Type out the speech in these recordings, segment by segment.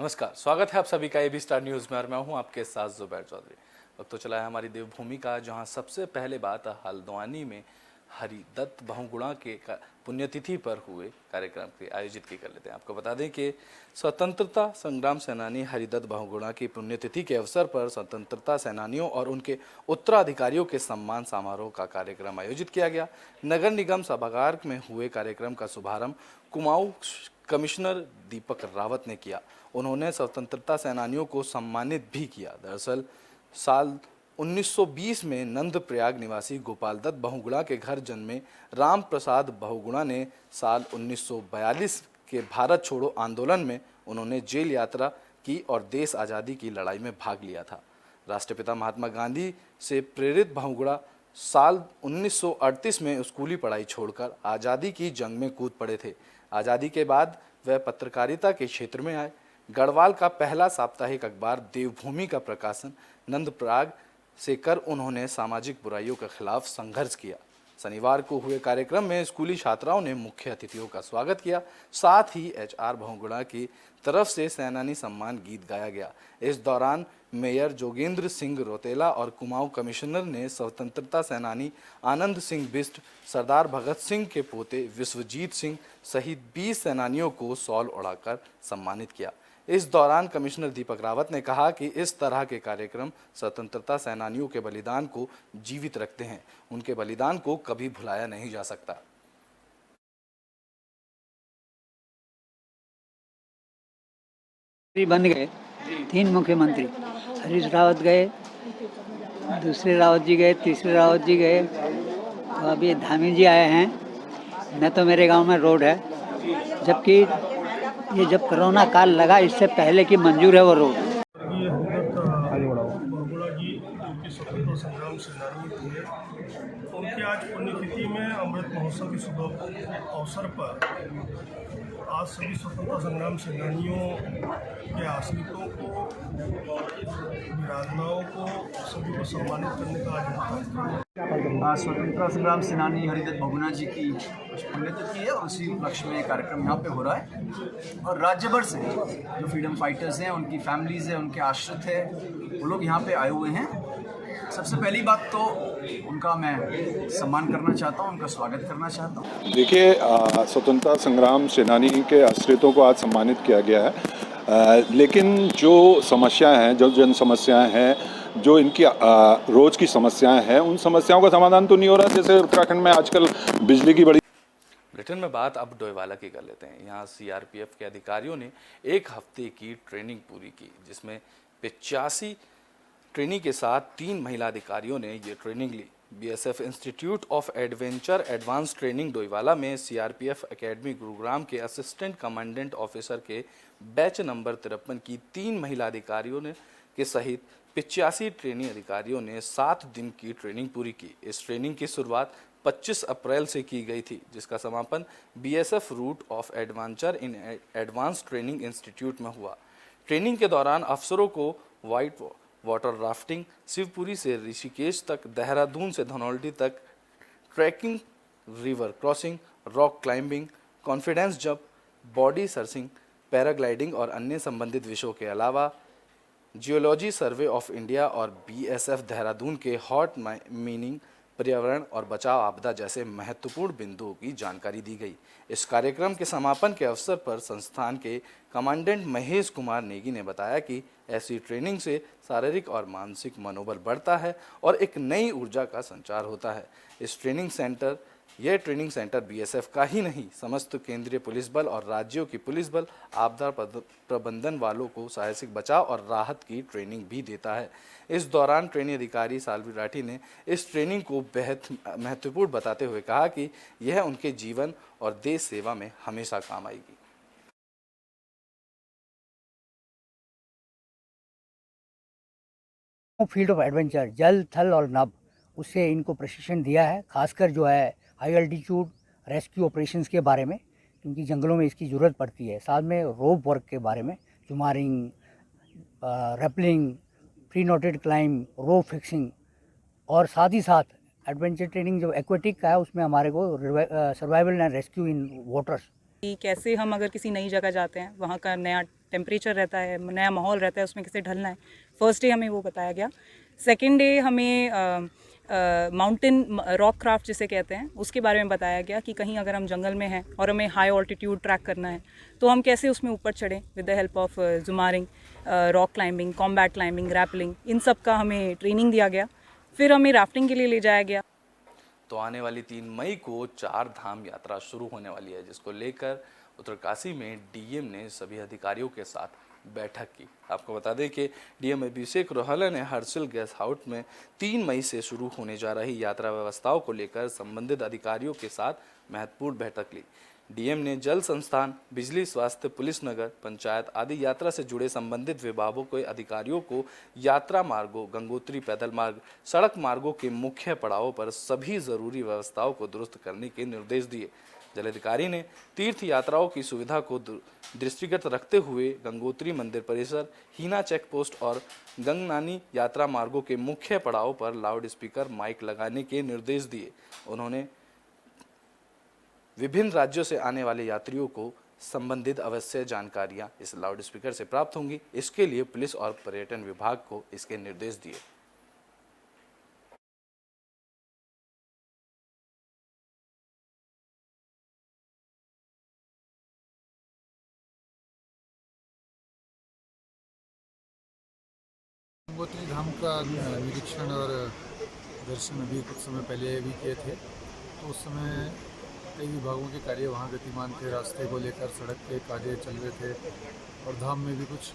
नमस्कार, स्वागत है आप सभी का एबी स्टार न्यूज़ में और मैं हूं आपके साथ जुबैर चौधरी। वक्त तो चला है हमारी देवभूमि का, जहां सबसे पहले बात हल्द्वानी में हरिदत्त बहुगुणा के पुण्यतिथि पर हुए कार्यक्रम के आयोजित की कर लेते हैं। आपको बता दें कि स्वतंत्रता संग्राम सेनानी हरिदत्त बहुगुणा की पुण्यतिथि के अवसर पर स्वतंत्रता सेनानियों और उनके उत्तराधिकारियों के सम्मान समारोह का कार्यक्रम आयोजित किया गया। नगर निगम सभागार में हुए कार्यक्रम का शुभारंभ कुमाऊं कमिश्नर दीपक रावत ने किया। उन्होंने स्वतंत्रता सेनानियों को सम्मानित भी किया। दरअसल साल 1920 में नंदप्रयाग निवासी गोपाल दत्त बहुगुणा के घर जन्मे राम प्रसाद बहुगुणा ने साल 1942 के भारत छोड़ो आंदोलन में उन्होंने जेल यात्रा की और देश आज़ादी की लड़ाई में भाग लिया था। राष्ट्रपिता महात्मा गांधी से प्रेरित बहुगुणा साल 1938 में स्कूली पढ़ाई छोड़कर आज़ादी की जंग में कूद पड़े थे। आज़ादी के बाद वह पत्रकारिता के क्षेत्र में आए। गढ़वाल का पहला साप्ताहिक अखबार देवभूमि का प्रकाशन नंदप्रयाग से कर उन्होंने सामाजिक बुराइयों के खिलाफ संघर्ष किया। शनिवार को हुए कार्यक्रम में स्कूली छात्राओं ने मुख्य अतिथियों का स्वागत किया। साथ ही HR बहुगुणा की तरफ से सेनानी सम्मान गीत गाया गया। इस दौरान मेयर जोगेंद्र सिंह रोतेला और कुमाऊं कमिश्नर ने स्वतंत्रता सेनानी आनंद सिंह बिष्ट, सरदार भगत सिंह के पोते विश्वजीत सिंह सहित 20 सेनानियों को शॉल ओढ़ाकर सम्मानित किया। इस दौरान कमिश्नर दीपक रावत ने कहा कि इस तरह के कार्यक्रम स्वतंत्रता सेनानियों के बलिदान को जीवित रखते हैं। उनके बलिदान को कभी भुलाया नहीं जा सकता। बन गए 3 मुख्यमंत्री, हरीश रावत गए, दूसरे रावत जी गए, तीसरे रावत जी गए, तो अभी धामी जी आए हैं। न तो मेरे गांव में रोड है, जबकि ये जब कोरोना काल लगा इससे पहले की मंजूर है वो रोड। बहुगुणा जी उनकी स्वतंत्रता संग्राम सेनानी थे, उनकी आज पुण्यतिथि में अमृत महोत्सव के शुभ अवसर पर आज सभी स्वतंत्रता संग्राम सेनानियों के आश्रितों को, विराधनाओं को, सभी को सम्मानित करने का आज स्वतंत्रता संग्राम सेनानी हरिदत्त बहुगुणा जी की पुण्यतिथि है और उसी उपलक्ष्य में कार्यक्रम यहाँ पे हो रहा है। और राज्य भर से जो फ्रीडम फाइटर्स हैं, उनकी फैमिलीज हैं, उनके आश्रित हैं, वो लोग यहाँ पे आए हुए हैं। सबसे पहली बात तो उनका मैं सम्मान करना चाहता हूँ, उनका स्वागत करना चाहता हूँ। देखिए, स्वतंत्रता संग्राम सेनानी के आश्रितों को आज सम्मानित किया गया है, लेकिन जो समस्याएं हैं, जो जन समस्याएं हैं, जो इनकी रोज की समस्याएं हैं, उन समस्याओं का समाधान तो नहीं हो रहा। जैसे उत्तराखंड में आजकल बिजली की बड़ी। ब्रिटेन में बात अब डोईवाला की कर लेते हैं। यहाँ CRPF के अधिकारियों ने 1 हफ्ते की ट्रेनिंग पूरी की, जिसमें 85 ट्रेनिंग के साथ 3 महिला अधिकारियों ने ये ट्रेनिंग ली। BSF institute of adventure advance training Doiwala में CRPF एकेडमी गुरुग्राम के असिस्टेंट कमांडेंट ऑफिसर के बैच नंबर 53 की 3 महिला अधिकारियों ने के सहित 85 ट्रेनिंग अधिकारियों ने 7 दिन की ट्रेनिंग पूरी की। इस ट्रेनिंग की शुरुआत 25 अप्रैल से की गई थी, जिसका समापन BSF route of adventure in advance training institute में हुआ। ट्रेनिंग के दौरान अफसरों को वाइट वाटर राफ्टिंग, शिवपुरी से ऋषिकेश तक, देहरादून से धनौल्टी तक, trekking, river crossing, rock climbing, confidence jump, body surfing, paragliding और अन्य संबंधित विषयों के अलावा जियोलॉजी सर्वे ऑफ इंडिया और BSF देहरादून के हॉट मीनिंग, पर्यावरण और बचाव आपदा जैसे महत्वपूर्ण बिंदुओं की जानकारी दी गई। इस कार्यक्रम के समापन के अवसर पर संस्थान के कमांडेंट महेश कुमार नेगी ने बताया कि ऐसी ट्रेनिंग से शारीरिक और मानसिक मनोबल बढ़ता है और एक नई ऊर्जा का संचार होता है। यह ट्रेनिंग सेंटर BSF का ही नहीं, समस्त केंद्रीय पुलिस बल और राज्यों की पुलिस बल, आपदा प्रबंधन वालों को साहसिक बचाव और राहत की ट्रेनिंग भी देता है। इस दौरान ट्रेनिंग अधिकारी सालवी राठी ने इस ट्रेनिंग को बेहद महत्वपूर्ण बताते हुए कहा कि यह उनके जीवन और देश सेवा में हमेशा काम आएगी। फील्ड ऑफ एडवेंचर, जल, थल और नभ, उससे इनको प्रशिक्षण दिया है, खासकर जो है हाई अल्टीट्यूड रेस्क्यू ऑपरेशंस के बारे में, क्योंकि जंगलों में इसकी ज़रूरत पड़ती है। साथ में रोप वर्क के बारे में, jumaring, rappelling, pre noted climb, rope fixing, और साथ ही साथ एडवेंचर ट्रेनिंग जो एक्वेटिक का है उसमें हमारे को survival and rescue in waters. कैसे हम अगर किसी नई जगह जाते हैं, वहाँ का नया टेम्परेचर रहता है, नया माहौल रहता है, उसमें कैसे ढलना है। फर्स्ट डे हमें वो बताया गया। सेकेंड डे हमें माउंटेन रॉक क्राफ्ट जिसे कहते हैं उसके बारे में बताया गया कि कहीं अगर हम जंगल में हैं और हमें हाई ऑल्टीट्यूड ट्रैक करना है तो हम कैसे उसमें ऊपर चढ़ें with the help of jumaring, rock climbing, combat climbing, rappelling, इन सब का हमें ट्रेनिंग दिया गया। फिर हमें राफ्टिंग के लिए ले जाया गया। तो आने वाली 3 मई को 4 धाम यात्रा शुरू होने वाली है, जिसको लेकर उत्तरकाशी में डीएम ने सभी अधिकारियों के साथ बैठक की। आपको बता दें कि डीएम अभिषेक रोहला ने हर्षिल गेस्ट हाउस में 3 मई से शुरू होने जा रही यात्रा व्यवस्थाओं को लेकर संबंधित अधिकारियों के साथ महत्वपूर्ण बैठक ली। डीएम ने जल संस्थान, बिजली, स्वास्थ्य, पुलिस नगर, पंचायत आदि यात्रा से जुड़े संबंधित विभागों के अधिकारियों को यात्रा मार्गों, गंगोत्री पैदल मार्ग, सड़क मार्गों के मुख्य पड़ावों पर सभी जरूरी व्यवस्थाओं को दुरुस्त करने के निर्देश दिए। जिलाधिकारी ने तीर्थ यात्राओं की सुविधा को दृष्टिगत रखते हुए गंगोत्री मंदिर परिसर, हीना चेक पोस्ट और गंगनानी यात्रा मार्गों के मुख्य पड़ावों पर लाउड स्पीकर माइक लगाने के निर्देश दिए। उन्होंने विभिन्न राज्यों से आने वाले यात्रियों को संबंधित आवश्यक जानकारियां इस लाउड स्पीकर से प्राप्त होंगी। इसके लिए पुलिस और पर्यटन विभाग को इसके निर्देश दिए। गंगोत्री धाम का निरीक्षण और दर्शन अभी कुछ समय पहले भी किए थे, तो उस समय कई विभागों के कार्य वहाँ गतिमान थे। रास्ते को लेकर सड़क के कार्य चल रहे थे और धाम में भी कुछ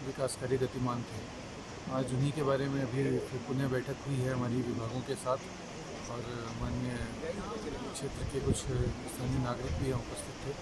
विकास कार्य गतिमान थे। आज उन्हीं के बारे में अभी फिर पुनः बैठक हुई है हमारी विभागों के साथ और माननीय क्षेत्र के कुछ स्थानीय नागरिक भी यहाँ उपस्थित थे।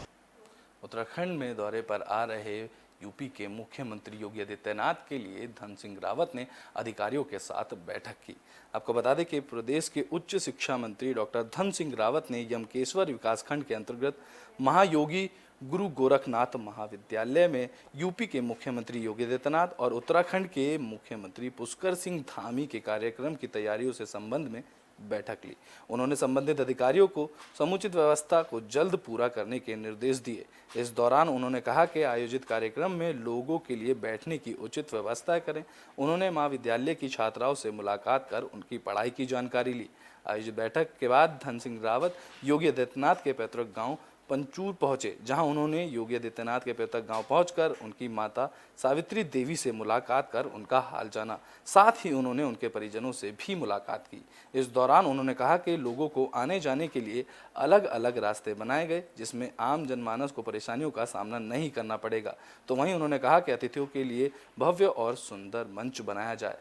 उत्तराखंड में दौरे पर आ रहे यूपी के मुख्यमंत्री योगी आदित्यनाथ के लिए धन सिंह रावत ने अधिकारियों के साथ बैठक की। आपको बता दें कि प्रदेश के उच्च शिक्षा मंत्री डॉक्टर धन सिंह रावत ने यमकेश्वर विकासखंड के अंतर्गत महायोगी गुरु गोरखनाथ महाविद्यालय में यूपी के मुख्यमंत्री योगी आदित्यनाथ और उत्तराखंड के मुख्यमंत्री पुष्कर सिंह धामी के कार्यक्रम की तैयारियों से संबंध में बैठक ली। उन्होंने संबंधित अधिकारियों को समुचित व्यवस्था को जल्द पूरा करने के निर्देश दिए। इस दौरान उन्होंने कहा कि आयोजित कार्यक्रम में लोगों के लिए बैठने की उचित व्यवस्था करें। उन्होंने महाविद्यालय की छात्राओं से मुलाकात कर उनकी पढ़ाई की जानकारी ली। आयोजित बैठक के बाद धन सिंह रावत योगी आदित्यनाथ के पैतृक गांव पंचूर पहुंचे, जहां उन्होंने योगी आदित्यनाथ के पैतृक गांव पहुंचकर उनकी माता सावित्री देवी से मुलाकात कर उनका हाल जाना। साथ ही उन्होंने उनके परिजनों से भी मुलाकात की। इस दौरान उन्होंने कहा कि लोगों को आने जाने के लिए अलग अलग रास्ते बनाए गए, जिसमें आम जनमानस को परेशानियों का सामना नहीं करना पड़ेगा। तो वहीं उन्होंने कहा कि अतिथियों के लिए भव्य और सुंदर मंच बनाया जाए।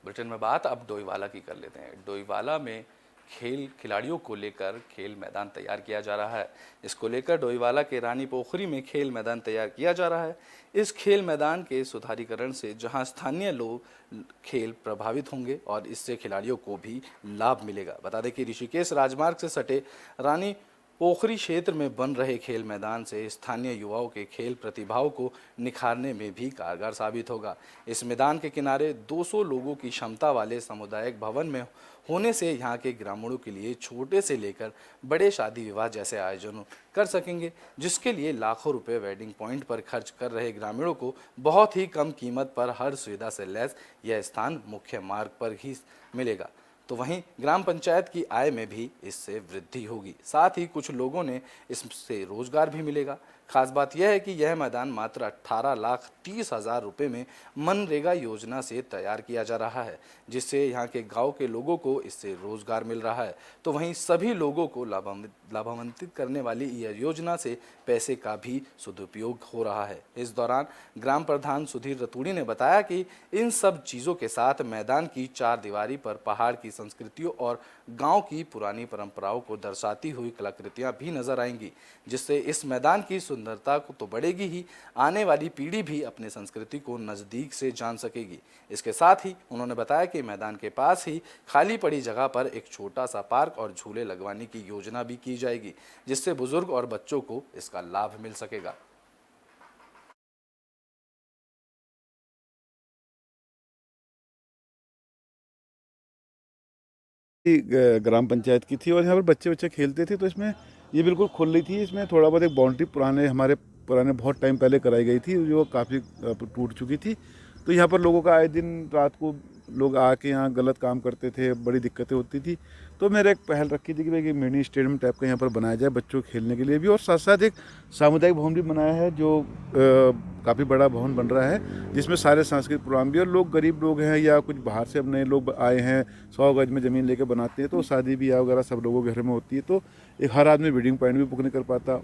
ब्रिटेन में बात अब डोईवाला की कर लेते हैं। डोईवाला में खेल खिलाड़ियों को लेकर खेल मैदान तैयार किया जा रहा है। इसको लेकर डोईवाला के रानी पोखरी में खेल मैदान तैयार किया जा रहा है। इस खेल मैदान के सुधारीकरण से जहां स्थानीय लोग खेल प्रभावित होंगे और इससे खिलाड़ियों को भी लाभ मिलेगा। बता दें कि ऋषिकेश राजमार्ग से सटे रानी पोखरी क्षेत्र में बन रहे खेल मैदान से स्थानीय युवाओं के खेल प्रतिभाओं को निखारने में भी कारगर साबित होगा। इस मैदान के किनारे 200 लोगों की क्षमता वाले सामुदायिक भवन में होने से यहाँ के ग्रामीणों के लिए छोटे से लेकर बड़े शादी विवाह जैसे आयोजन कर सकेंगे, जिसके लिए लाखों रुपए वेडिंग पॉइंट पर खर्च कर रहे ग्रामीणों को बहुत ही कम कीमत पर हर सुविधा से लैस यह स्थान मुख्य मार्ग पर ही मिलेगा। तो वहीं ग्राम पंचायत की आय में भी इससे वृद्धि होगी। साथ ही कुछ लोगों ने इससे रोजगार भी मिलेगा। खास बात यह है कि यह मैदान मात्र 18,30,000 रुपये में मनरेगा योजना से तैयार किया जा रहा है, जिससे यहाँ के गांव के लोगों को इससे रोजगार मिल रहा है। तो वहीं सभी लोगों को लाभान्वित करने वाली यह योजना से पैसे का भी सदुपयोग हो रहा है। इस दौरान ग्राम प्रधान सुधीर रतूड़ी ने बताया कि इन सब चीज़ों के साथ मैदान की 4 दीवारी पर पहाड़ की संस्कृतियों और गांव की पुरानी परंपराओं को दर्शाती हुई कलाकृतियां भी नजर आएंगी, जिससे इस मैदान की सुंदरता को तो बढ़ेगी ही, आने वाली पीढ़ी भी अपनी संस्कृति को नज़दीक से जान सकेगी। इसके साथ ही उन्होंने बताया कि मैदान के पास ही खाली पड़ी जगह पर एक छोटा सा पार्क और झूले लगवाने की योजना भी की जाएगी, जिससे बुजुर्ग और बच्चों को इसका लाभ मिल सकेगा। ग्राम पंचायत की थी और यहाँ पर बच्चे बच्चे खेलते थे, तो इसमें ये बिल्कुल खुल रही थी। इसमें थोड़ा बहुत एक बाउंड्री पुराने बहुत टाइम पहले कराई गई थी, जो काफ़ी टूट चुकी थी। तो यहाँ पर लोगों का आए दिन रात को लोग आके यहाँ गलत काम करते थे, बड़ी दिक्कतें होती थी। तो मैंने एक पहल रखी थी कि भाई मिनी स्टेडियम टाइप का यहाँ पर बनाया जाए बच्चों के खेलने के लिए भी, और साथ साथ एक सामुदायिक भवन भी बनाया है जो काफ़ी बड़ा भवन बन रहा है, जिसमें सारे सांस्कृतिक प्रोग्राम भी, और लोग गरीब लोग हैं या कुछ बाहर से अब नए लोग आए हैं 100 गज में ज़मीन लेके बनाते हैं, तो शादी ब्याह वगैरह सब लोगों के घर में होती है, तो एक हर आदमी वेडिंग पॉइंट भी बुक नहीं कर पाता।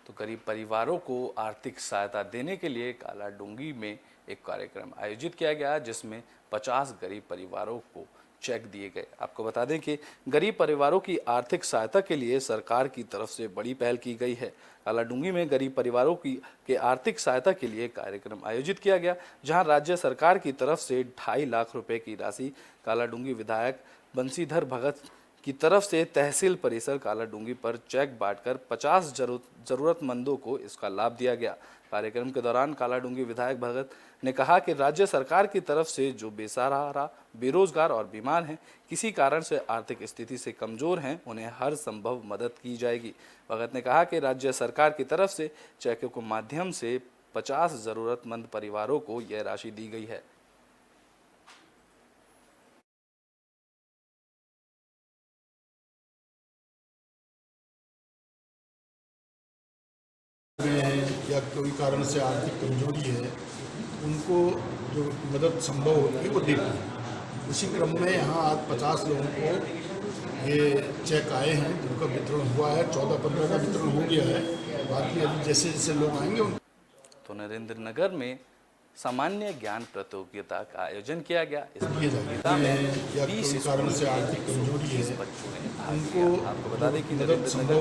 तो गरीब परिवारों को आर्थिक सहायता देने के लिए काला डूंगी में एक कार्यक्रम आयोजित किया गया, जिसमें 50 गरीब परिवारों को चेक दिए गए। आपको बता दें कि गरीब परिवारों की आर्थिक सहायता के लिए सरकार की तरफ से बड़ी पहल की गई है। काला डूंगी में गरीब परिवारों के आर्थिक सहायता के लिए कार्यक्रम आयोजित किया गया, जहां राज्य सरकार की तरफ से 2.5 लाख रुपए की राशि काला डूंगी विधायक बंशीधर भगत की तरफ से तहसील परिसर काला डूंगी पर चेक बांटकर 50 जरूरतमंदों को इसका लाभ दिया गया। कार्यक्रम के दौरान काला डूंगी विधायक भगत ने कहा कि राज्य सरकार की तरफ से जो बेसहारा, बेरोजगार और बीमार हैं, किसी कारण से आर्थिक स्थिति से कमजोर हैं, उन्हें हर संभव मदद की जाएगी। भगत ने कहा कि राज्य सरकार की तरफ से चेकों के माध्यम से 50 जरूरतमंद परिवारों को यह राशि दी गई है। या कोई कारण से आर्थिक कमजोरी है, उनको जो मदद संभव होती है वो देती है। उसी क्रम में यहाँ आज 50 लोगों को ये चेक आए हैं, जिनका वितरण हुआ है। 14-15 का वितरण हो गया है, बाकी अभी जैसे जैसे लोग आएंगे। तो नरेंद्र नगर में सामान्य ज्ञान प्रतियोगिता का आयोजन किया गया। इस प्रतियोगिता में 20 कारण से आर्थिक कमजोरी है, बच्चों ने भाग लिया। आपको बता दें कि नरेंद्र नगर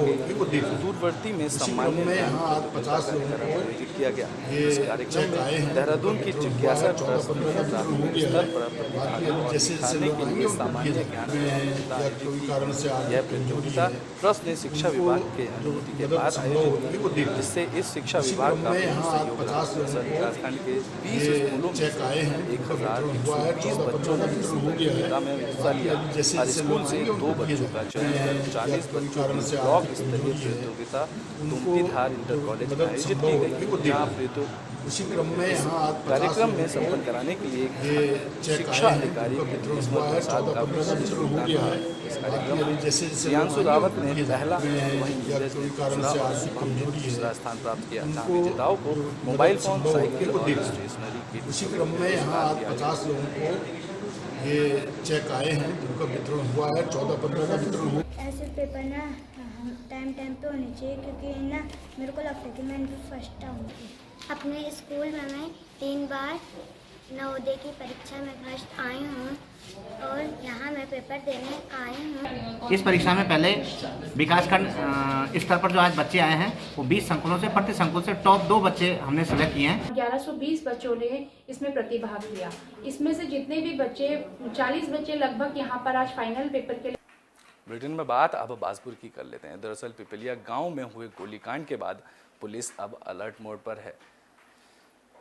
के दूरवर्ती में सामान्य ज्ञान प्रतियोगिता का कार्यक्रम आयोजित किया गया। इस कार्यक्रम में देहरादून की जिज्ञासा ट्रस्ट ने प्राथमिक स्तर पर प्रतिभागियों को सिखाने के लिए सामान्य ज्ञान प्रतियोगिता आयोजित की। यह प्रतियोगिता ट्रस्ट ने शिक्षा विभाग के अनुमति के बाद आयोजित की, जिससे इस शिक्षा विभाग का सहयोग विकासखंड के 20 स्कूलों में 1120 बच्चों ने इस प्रतियोगिता में हिस्सा लिया। हर स्कूल से 2 बच्चों का चयन कर 40 बच्चों की ब्लॉक स्तरीय प्रतियोगिता तुमतीधार इंटर कॉलेज में आयोजित की गई, जहाँ उसी क्रम में यहाँ आज कार्यक्रम में संपन्न कराने के लिए शिक्षा अधिकारी प्रसाद का वितरण हो गया है। इस कार्यक्रम में प्रियांशु रावत ने पहला, वहीं दूसरा स्थान प्राप्त किया, जहाँ विजेताओं को मोबाइल फोन, साइकिल और स्टेशनरी किट। उसी क्रम में यहाँ आज 50 लोगों को ये चेक आए हैं, जिनका वितरण हुआ है। 14-15 का वितरण हुआ। ऐसे पेपर ना टाइम पे होने चाहिए, क्योंकि ना मेरे को लगता है कि मैं फर्स्ट आऊँगी। अपने स्कूल में मैं 3 बार नवोदय की परीक्षा में फर्स्ट आई हूँ और यहाँ मैं पेपर देने आई हूँ। इस परीक्षा में पहले विकासखंड स्तर पर जो आज बच्चे आए हैं, वो 20 संकुलों से, प्रति संकुल से टॉप 2 बच्चे हमने सेलेक्ट किए हैं। 1120 बच्चों ने इसमें प्रतिभाग लिया। इसमें से जितने भी बच्चे 40 बच्चे लगभग यहाँ पर आज फाइनल पेपर के। ब्रिटेन में बात अब बाजपुर की कर लेते हैं। दरअसल पिपलिया गांव में हुए गोलीकांड के बाद पुलिस अब अलर्ट मोड पर है।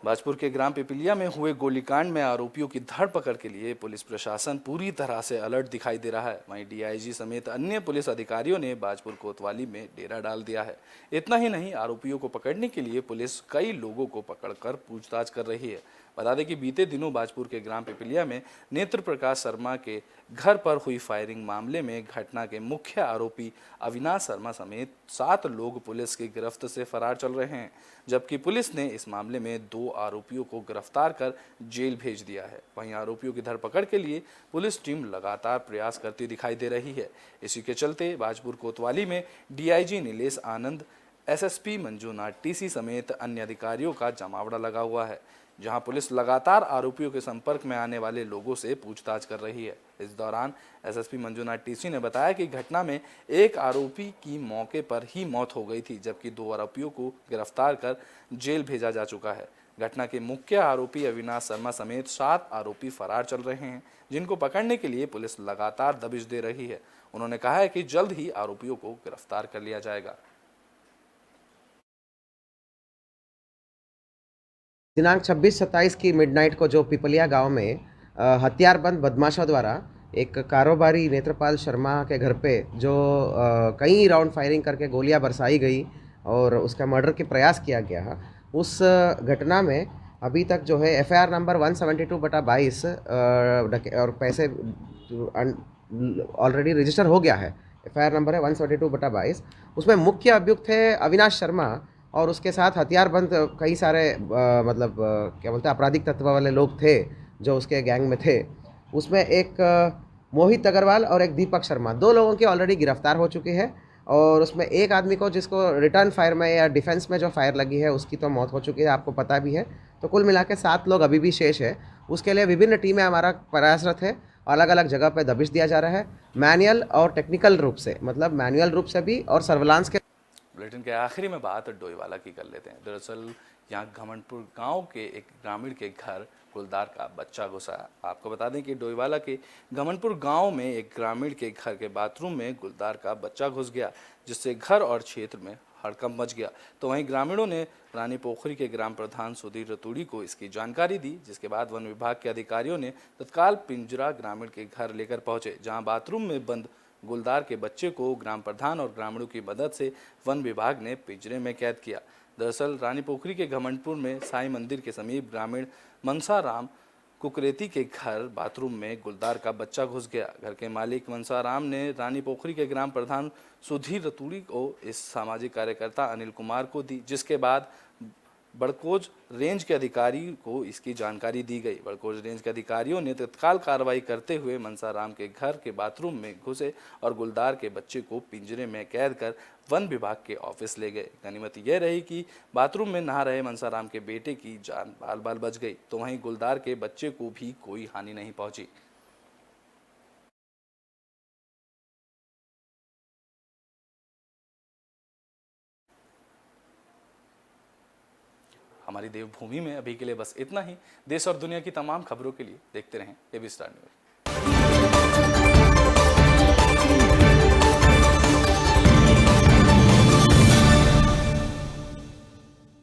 बाजपुर के ग्राम पिपलिया में हुए गोलीकांड में आरोपियों की धरपकड़ के लिए पुलिस प्रशासन पूरी तरह से अलर्ट दिखाई दे रहा है। वहीं डीआईजी समेत अन्य पुलिस अधिकारियों ने बाजपुर कोतवाली में डेरा डाल दिया है। इतना ही नहीं, आरोपियों को पकड़ने के लिए पुलिस कई लोगों को पकड़कर पूछताछ कर रही है। बता दें कि बीते दिनों बाजपुर के ग्राम पिपलिया में नेत्र प्रकाश शर्मा के घर पर हुई फायरिंग मामले में घटना के मुख्य आरोपी अविनाश शर्मा समेत 7 लोग पुलिस की गिरफ्त से फरार चल रहे हैं, जबकि पुलिस ने इस मामले में 2 आरोपियों को गिरफ्तार कर जेल भेज दिया है। वहीं आरोपियों की धरपकड़ के लिए पुलिस टीम लगातार प्रयास करती दिखाई दे रही है। इसी के चलते बाजपुर कोतवाली में डीआईजी नीलेश आनंद, एसएसपी मंजूनाथ टीसी समेत अन्य अधिकारियों का जमावड़ा लगा हुआ है, जहां पुलिस लगातार आरोपियों के संपर्क में आने वाले लोगों से पूछताछ कर रही है। इस दौरान एसएसपी मंजूनाथ टीसी ने बताया कि घटना में एक आरोपी की मौके पर ही मौत हो गई थी, जबकि 2 आरोपियों को गिरफ्तार कर जेल भेजा जा चुका है। घटना के मुख्य आरोपी अविनाश शर्मा समेत 7 आरोपी फरार चल रहे हैं, जिनको पकड़ने के लिए पुलिस लगातार दबिश दे रही है। उन्होंने कहा है कि जल्द ही आरोपियों को गिरफ्तार कर लिया जाएगा। दिनांक 26-27 की मिडनाइट को जो पिपलिया गांव में हथियारबंद बदमाशों द्वारा एक कारोबारी नेत्रपाल शर्मा के घर पे जो कई राउंड फायरिंग करके गोलियां बरसाई गई और उसका मर्डर के प्रयास किया गया। उस घटना में अभी तक जो है FIR नंबर 172/22 और पैसे ऑलरेडी रजिस्टर हो गया है। FIR नंबर है 172/22। उसमें मुख्य अभियुक्त है अविनाश शर्मा और उसके साथ हथियारबंद कई सारे क्या बोलते हैं आपराधिक तत्व वाले लोग थे जो उसके गैंग में थे। उसमें एक मोहित अग्रवाल और एक दीपक शर्मा, 2 लोगों की ऑलरेडी गिरफ्तार हो चुकी है और उसमें एक आदमी को जिसको रिटर्न फायर में या डिफेंस में जो फायर लगी है उसकी तो मौत हो चुकी है, आपको पता भी है। तो कुल मिला के 7 लोग अभी भी शेष है। उसके लिए विभिन्न टीमें हमारा प्रयासरत है, अलग अलग जगह पे दबिश दिया जा रहा है, मैनुअल और टेक्निकल रूप से, मतलब मैनुअल रूप से भी और सर्विलांस के। बुलेटिन के आखिरी में बात डोईवाला की कर लेते हैं। दरअसल यहाँ घमंडपुर गांव के एक ग्रामीण के घर गुलदार का बच्चा घुसा। आपको बता दें कि डोईवाला के घमंडपुर गांव में एक ग्रामीण के घर के बाथरूम में गुलदार का बच्चा घुस गया, जिससे घर और क्षेत्र में हड़कंप मच गया। तो वहीं ग्रामीणों ने रानी पोखरी के ग्राम प्रधान सुधीर रतूड़ी को इसकी जानकारी दी, जिसके बाद वन विभाग के अधिकारियों ने तत्काल पिंजरा ग्रामीण के घर लेकर पहुंचे, जहां बाथरूम में बंद गुलदार के बच्चे को ग्राम प्रधान और ग्रामीणों की मदद से वन विभाग ने पिंजरे में कैद किया। दरअसल रानी पोखरी के घमंडपुर में साईं मंदिर के समीप ग्रामीण मनसाराम कुकरेती के घर बाथरूम में गुलदार का बच्चा घुस गया। घर के मालिक मनसाराम ने रानी पोखरी के ग्राम प्रधान सुधीर रतूड़ी को इस सामाजिक कार्यकर्ता अनिल कुमार को दी, जिसके बाद बड़कोज रेंज के अधिकारी को इसकी जानकारी दी गई। बड़कोज रेंज के अधिकारियों ने तत्काल कार्रवाई करते हुए मनसाराम के घर के बाथरूम में घुसे और गुलदार के बच्चे को पिंजरे में कैद कर वन विभाग के ऑफिस ले गए। गनीमत यह रही कि बाथरूम में नहा रहे मनसाराम के बेटे की जान बाल बाल बच गई, तो वहीं गुलदार के बच्चे को भी कोई हानि नहीं पहुंची। हमारी देवभूमि में अभी के लिए बस इतना ही। देश और दुनिया की तमाम खबरों के लिए देखते रहें AB स्टार न्यूज़।